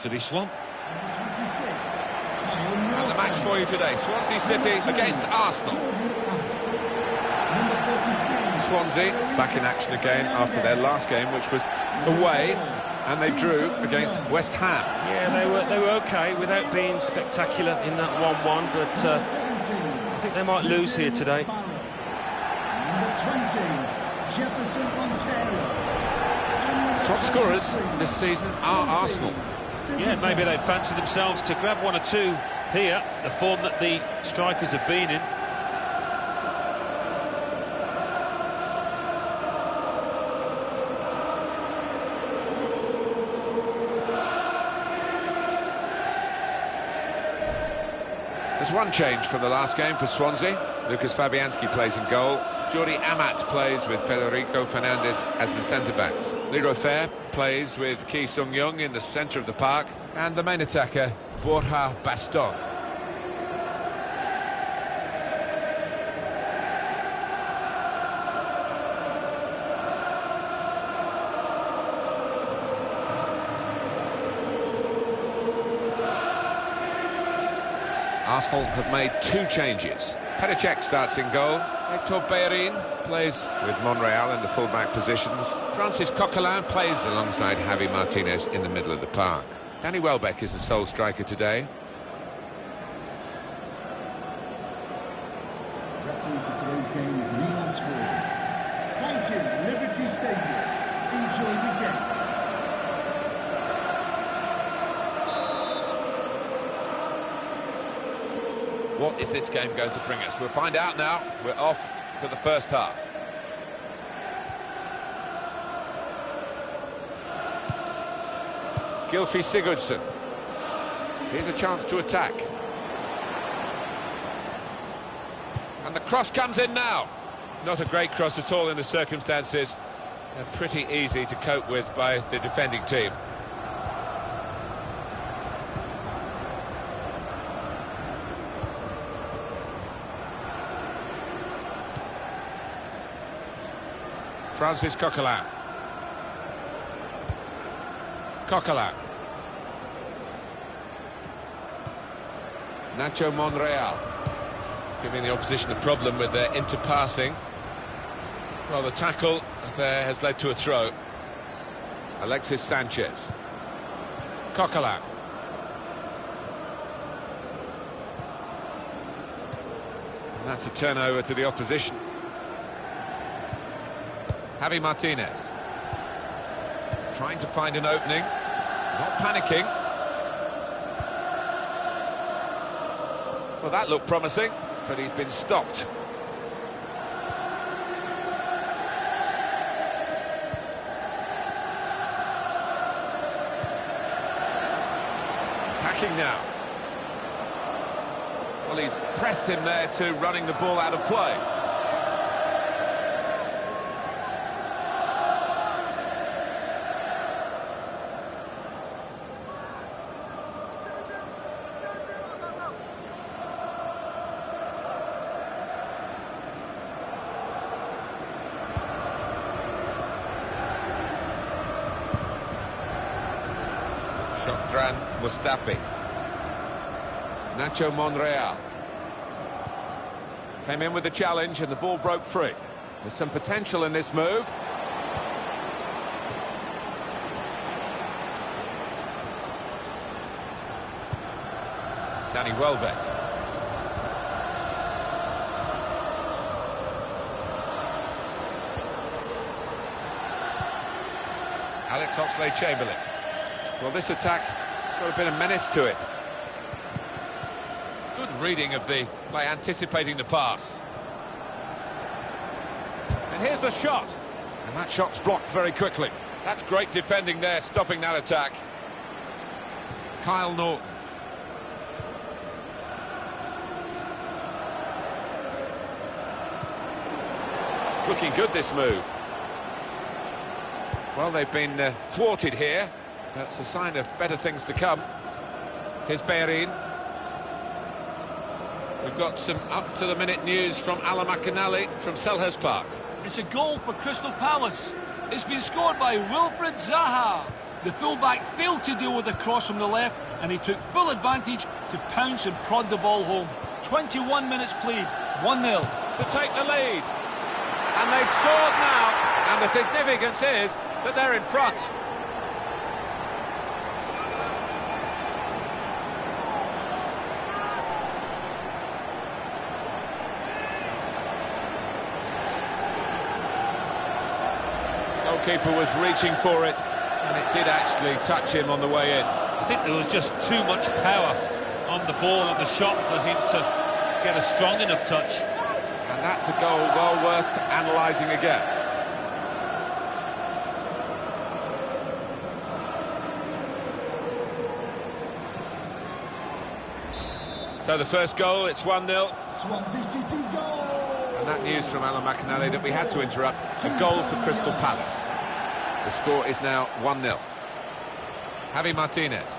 after this one. And the match for you today, Swansea City against Arsenal. Swansea back in action again after their last game, which was away, and they drew against West Ham. Yeah, they were okay without being spectacular in that 1-1, but I think they might lose here today. Top scorers this season are Arsenal. Yeah, maybe they'd fancy themselves to grab one or two here, the form that the strikers have been in. There's one change from the last game for Swansea. Lucas Fabianski plays in goal. Jordi Amat plays with Federico Fernandez as the centre-backs. Leroy Fer plays with Ki Sung-young in the centre of the park. And the main attacker, Borja Baston. Arsenal have made two changes. Pericek starts in goal. Hector Bellerin plays with Monreal in the full-back positions. Francis Coquelin plays alongside Javi Martinez in the middle of the park. Danny Welbeck is the sole striker today. Referee for today's game is Neil Swansea. Thank you, Liberty Stadium. Enjoy the game. What is this game going to bring us? We'll find out now. We're off to the first half. Gylfi Sigurdsson. Here's a chance to attack. And the cross comes in now. Not a great cross at all in the circumstances. And pretty easy to cope with by the defending team. Francis Coquelin. Coquelin. Nacho Monreal. Giving the opposition a problem with their interpassing. Well, the tackle there has led to a throw. Alexis Sanchez. Coquelin. And that's a turnover to the opposition. Javi Martinez. Trying to find an opening. Not panicking. Well, that looked promising, but he's been stopped. Attacking now. Well, he's pressed him there to running the ball out of play. Shotran Mustafi. Nacho Monreal. Came in with the challenge and the ball broke free. There's some potential in this move. Danny Welbeck. Alex Oxlade-Chamberlain. Well, this attack has got a bit of menace to it. Good reading of the play, anticipating the pass. And here's the shot. And that shot's blocked very quickly. That's great defending there, stopping that attack. Kyle Norton. It's looking good, this move. Well, they've been thwarted here. That's a sign of better things to come. Here's Bellerin. We've got some up-to-the-minute news from Alan McInally from Selhurst Park. It's a goal for Crystal Palace. It's been scored by Wilfried Zaha. The fullback failed to deal with the cross from the left, and he took full advantage to pounce and prod the ball home. 21 minutes played, 1-0. To take the lead. And they've scored now. And the significance is that they're in front. Goalkeeper was reaching for it, and it did actually touch him on the way in. I think there was just too much power on the ball and the shot for him to get a strong enough touch. And that's a goal well worth analysing again. So the first goal, it's 1-0. Swansea City goal! And that news from Alan McInally that we had to interrupt. A goal for Crystal Palace. The score is now 1-0. Javi Martinez.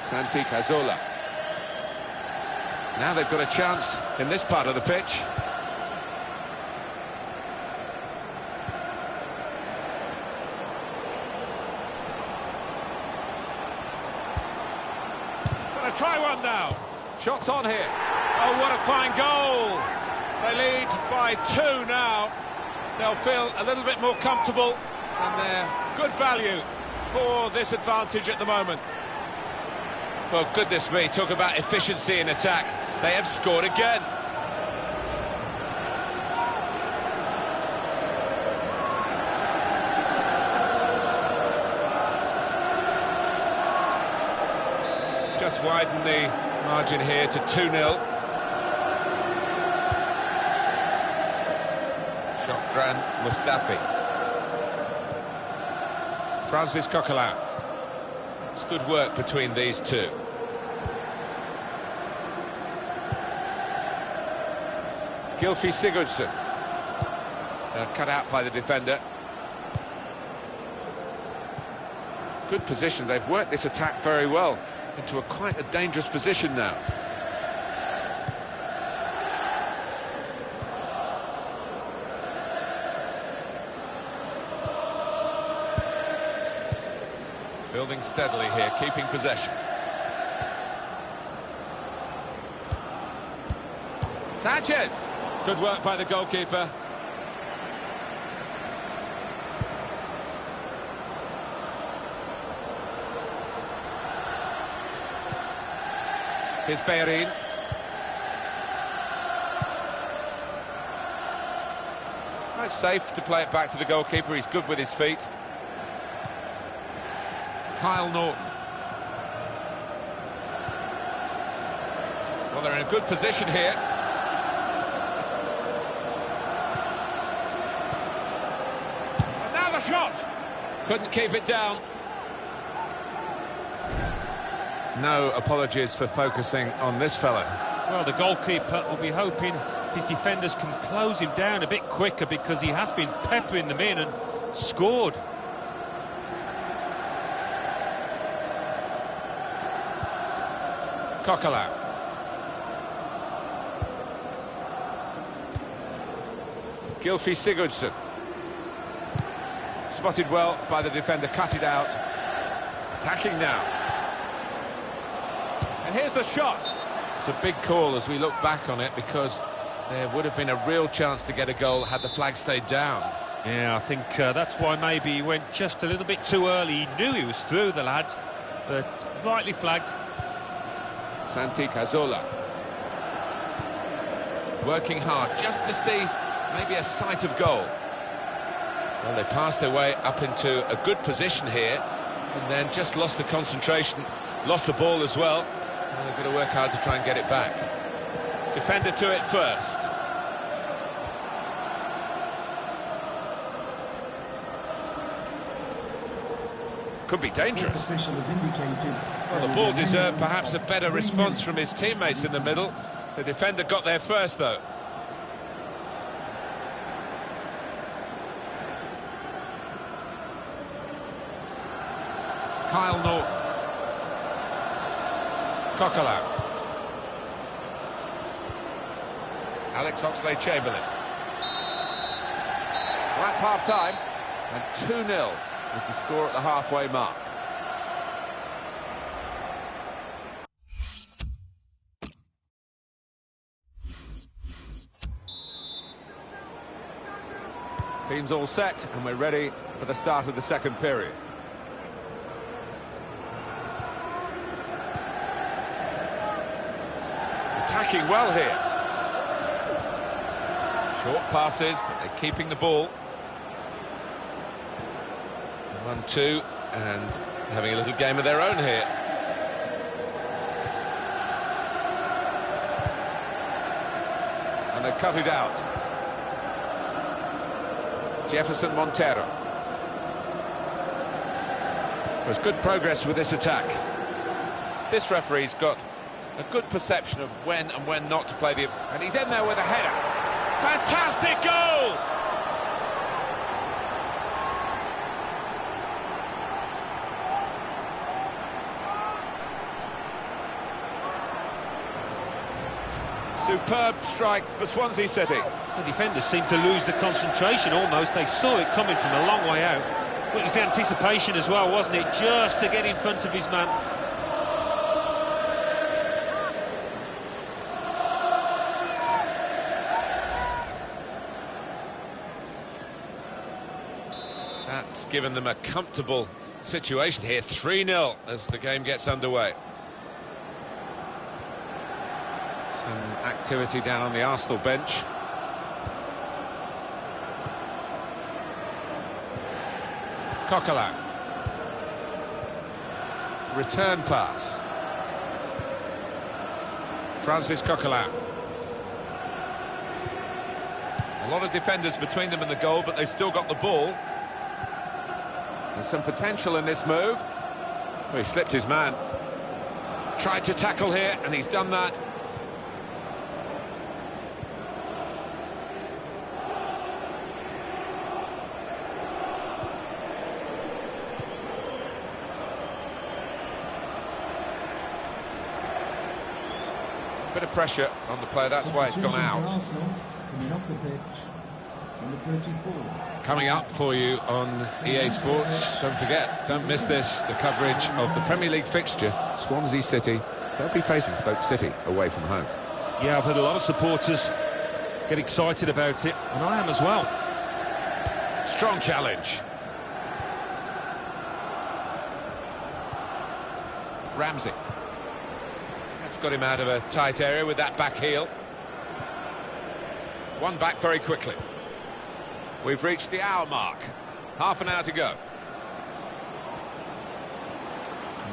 Santi Cazorla. Now they've got a chance in this part of the pitch. Gonna try one now. Shots on here. Oh, what a fine goal. They lead by 2 now. They'll feel a little bit more comfortable, and they're good value for this advantage at the moment. Well, goodness me, talk about efficiency in attack. They have scored again. Just widen the margin here to 2-0. Shotran Mustafi. Francis Coquelin. It's good work between these two. Gylfi Sigurdsson. Cut out by the defender. Good position. They've worked this attack very well into quite a dangerous position now. Building steadily here, keeping possession. Sanchez! Good work by the goalkeeper. Here's Bellerin. It's safe to play it back to the goalkeeper. He's good with his feet. Kyle Norton. Well, they're in a good position here. And now the shot! Couldn't keep it down. No apologies for focusing on this fella. Well, the goalkeeper will be hoping his defenders can close him down a bit quicker, because he has been peppering them in and scored. Coquelin. Gylfi Sigurdsson. Spotted well by the defender, cut it out. Attacking now. And here's the shot. It's a big call as we look back on it, because there would have been a real chance to get a goal had the flag stayed down. Yeah, I think that's why maybe he went just a little bit too early. He knew he was through, the lad, but rightly flagged. Santi Cazorla. Working hard just to see maybe a sight of goal. Well, they passed their way up into a good position here, and then just lost the concentration, lost the ball as well. Well, they've got to work hard to try and get it back. Defender to it first. Could be dangerous. Well, the ball deserved perhaps a better response from his teammates in the middle. The defender got there first, though. Kyle Norton. Coquelin. Alex Oxlade-Chamberlain. That's half-time, and 2-0 is the score at the halfway mark. Team's all set, and we're ready for the start of the second period. Attacking well here. Short passes, but they're keeping the ball. 1-2, and having a little game of their own here. And they've cut it out. Jefferson Montero. There's good progress with this attack. This referee's got a good perception of when and when not to play the... And he's in there with a header. Fantastic goal! Superb strike for Swansea City. The defenders seemed to lose the concentration almost. They saw it coming from a long way out. Well, it was the anticipation as well, wasn't it? Just to get in front of his man. That's given them a comfortable situation here. 3-0 as the game gets underway. Some activity down on the Arsenal bench. Coquelin. Return pass. Francis Coquelin. A lot of defenders between them and the goal, but they still got the ball. There's some potential in this move. Oh, he slipped his man. Tried to tackle here, and he's done that. Bit of pressure on the player, that's why it's gone out. Arsenal, coming off the pitch, number 34. Coming up for you on EA Sports, don't forget, don't miss this, the coverage of the Premier League fixture, Swansea City. They'll be facing Stoke City away from home. Yeah, I've heard a lot of supporters get excited about it, and I am as well. Strong challenge. Ramsey. That's got him out of a tight area with that back heel. One back very quickly. We've reached the hour mark. Half an hour to go.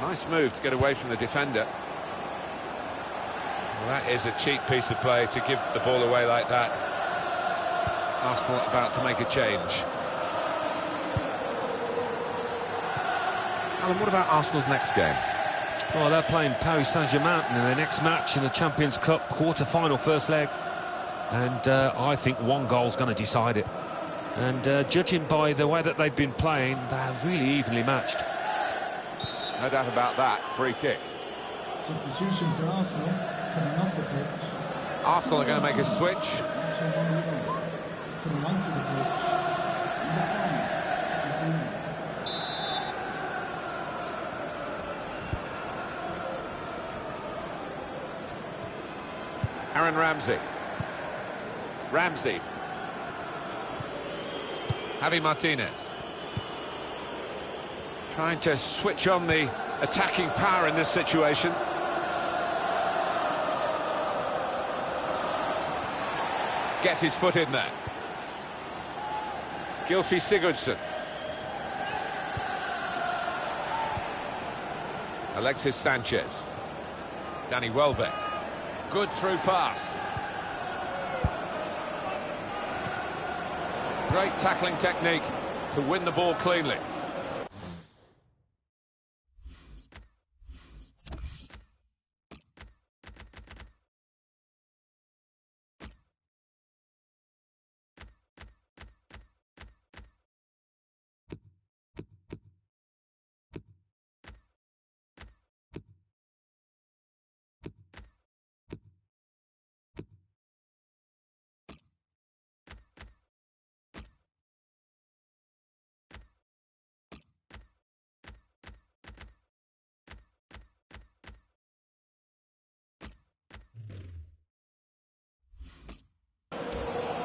Nice move to get away from the defender. Well, that is a cheap piece of play to give the ball away like that. Arsenal about to make a change. Alan, what about Arsenal's next game? Well, they're playing Paris Saint-Germain in their next match in the Champions Cup quarter-final first leg. And I think one goal's going to decide it. And judging by the way that they've been playing, they're really evenly matched. No doubt about that. Free kick. Substitution for Arsenal, coming off the pitch. Arsenal are going to make a switch. Coming onto the pitch, number 5, Aaron Ramsey. Ramsey. Javi Martinez. Trying to switch on the attacking power in this situation. Gets his foot in there. Gylfi Sigurdsson. Alexis Sanchez. Danny Welbeck. Good through pass. Great tackling technique to win the ball cleanly.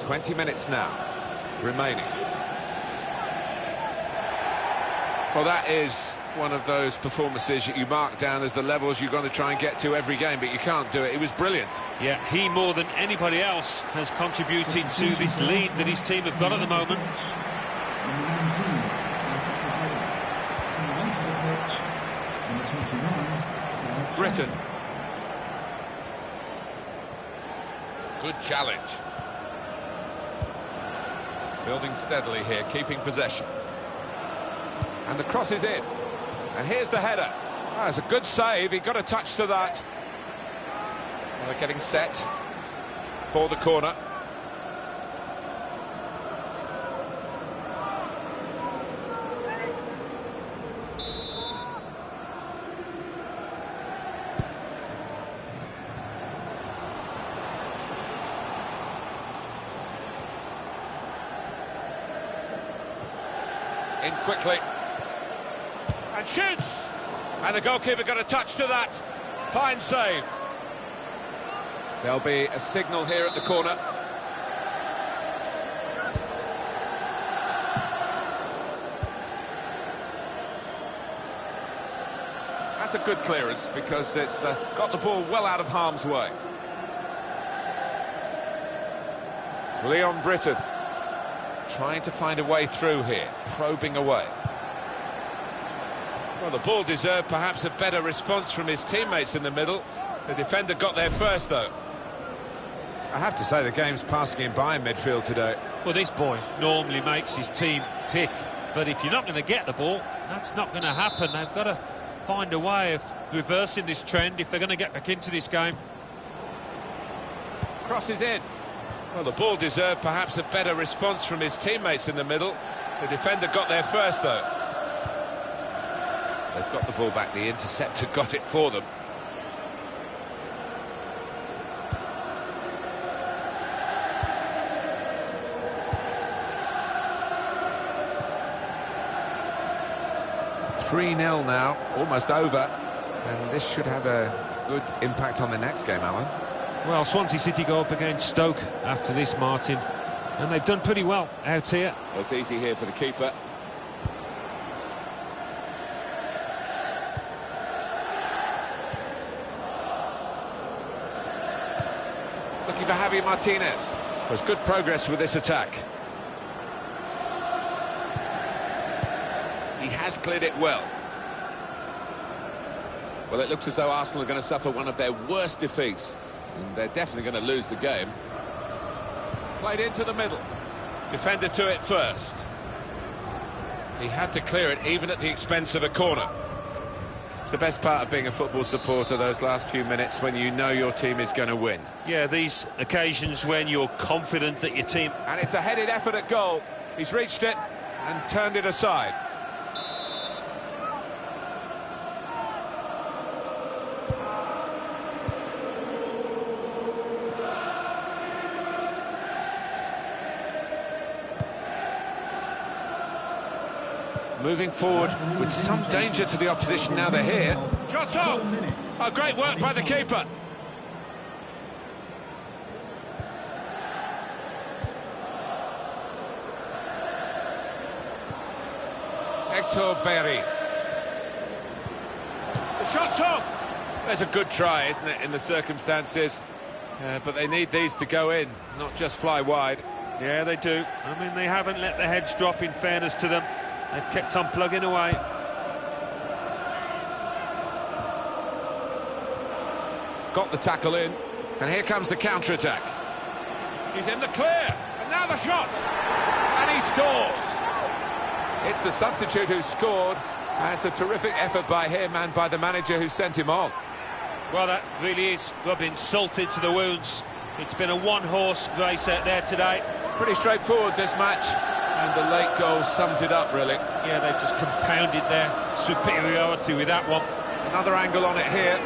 20 minutes now remaining. Well, that is one of those performances that you mark down as the levels you're going to try and get to every game, but you can't do it. It was brilliant. Yeah, he more than anybody else has contributed to this lead that his team have got at the moment. Number 19, centre Israel. Coming onto the pitch, number 29, Britain. Good challenge. Building steadily here, keeping possession. And the cross is in. And here's the header. Ah, it's a good save. He got a touch to that. And they're getting set for the corner. In quickly. And shoots! And the goalkeeper got a touch to that. Fine save. There'll be a signal here at the corner. That's a good clearance because it's got the ball well out of harm's way. Leon Britton trying to find a way through here, probing away. Well, the ball deserved perhaps a better response from his teammates in the middle. The defender got there first, though. I have to say the game's passing him by in midfield today. Well, this boy normally makes his team tick, but if you're not going to get the ball, that's not going to happen. They've got to find a way of reversing this trend if they're going to get back into this game. Crosses in. Well, the ball deserved perhaps a better response from his teammates in the middle. The defender got there first, though. They've got the ball back. The interceptor got it for them. (3-0) now, almost over. And this should have a good impact on the next game, Alan. Well, Swansea City go up against Stoke after this, Martin, and they've done pretty well out here. Well, it's easy here for the keeper. Looking for Javi Martinez. There's good progress with this attack. He has cleared it well. Well, it looks as though Arsenal are going to suffer one of their worst defeats. And they're definitely going to lose the game. Played into the middle. Defender to it first. He had to clear it even at the expense of a corner. It's the best part of being a football supporter, those last few minutes when you know your team is going to win. Yeah, these occasions when you're confident that your team... And it's a headed effort at goal. He's reached it and turned it aside. Moving forward with some danger to the opposition now they're here. Shot on! Oh, great work by the keeper. Hector Berry. The shot's on! There's a good try, isn't it, in the circumstances? But they need these to go in, not just fly wide. Yeah, they do. I mean, they haven't let the heads drop, in fairness to them. They've kept on plugging away. Got the tackle in, and here comes the counter-attack. He's in the clear, and now the shot! And he scores! It's the substitute who scored, and it's a terrific effort by him and by the manager who sent him on. Well, that really is rubbing salt into the wounds. It's been a one-horse race out there today. Pretty straightforward, this match. And the late goal sums it up, really. Yeah, they've just compounded their superiority with that one. Another angle on it here.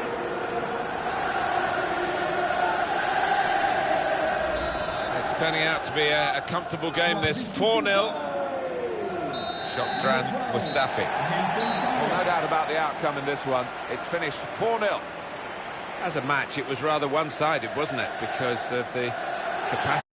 It's turning out to be a comfortable game, this 4-0. Shotran Mustafi. Well, no doubt about the outcome in this one. It's finished 4-0. As a match, it was rather one-sided, wasn't it? Because of the capacity.